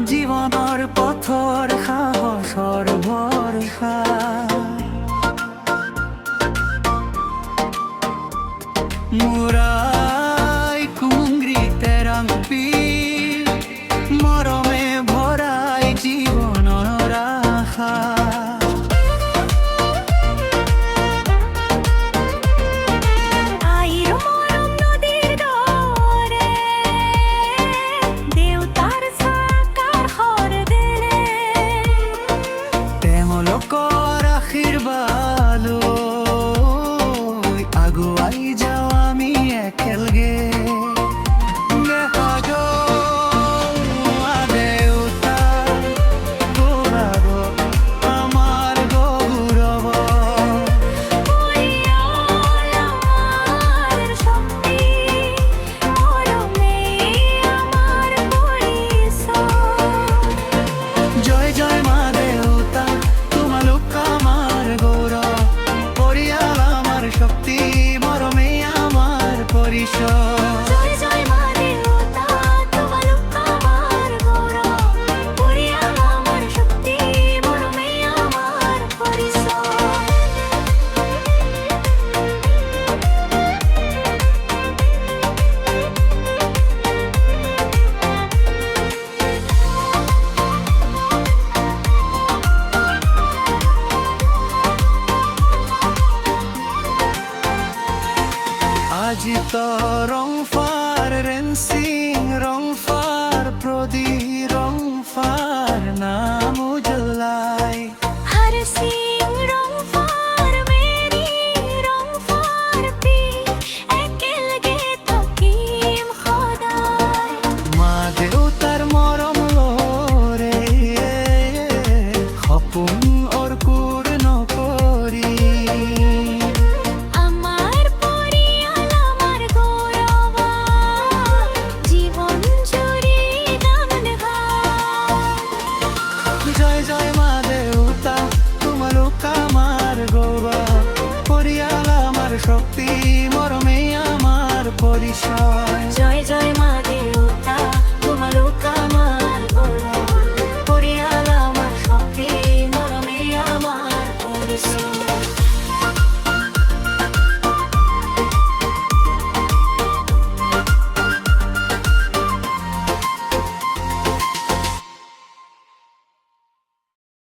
জীৱনৰ পথৰ সাহসৰ ভৰসা মুৰাই কুংগ্ৰীতে ৰংপি মৰমে ভৰাই জীৱনৰ আশা তেওঁলোকৰ আশীৰ্বাদ আগুৱাই যাওঁ আমি একেলগে আজি তো ৰংফাৰ ৰেঞ্চিং ৰংফাৰ প্ৰদি ৰংফাৰ নাম উজ্বলাই হৰ সিং ৰংফাৰ মেৰি ৰংফাৰ পি একেলগে থাকিম সদায় মা দেউতাৰ মৰম লৰে সপোন অৰ্পূৰ্ণ কৰি জয় জয় মা দেউতা তোমালোক আমার গৌরব পরিয়াল আমার শক্তি মরমে আমার পরিচয় জয় জয় মা দেউতা তোমালোক আমার গৌরব পরিয়াল আমার শক্তি মরমে আমার পরিচয়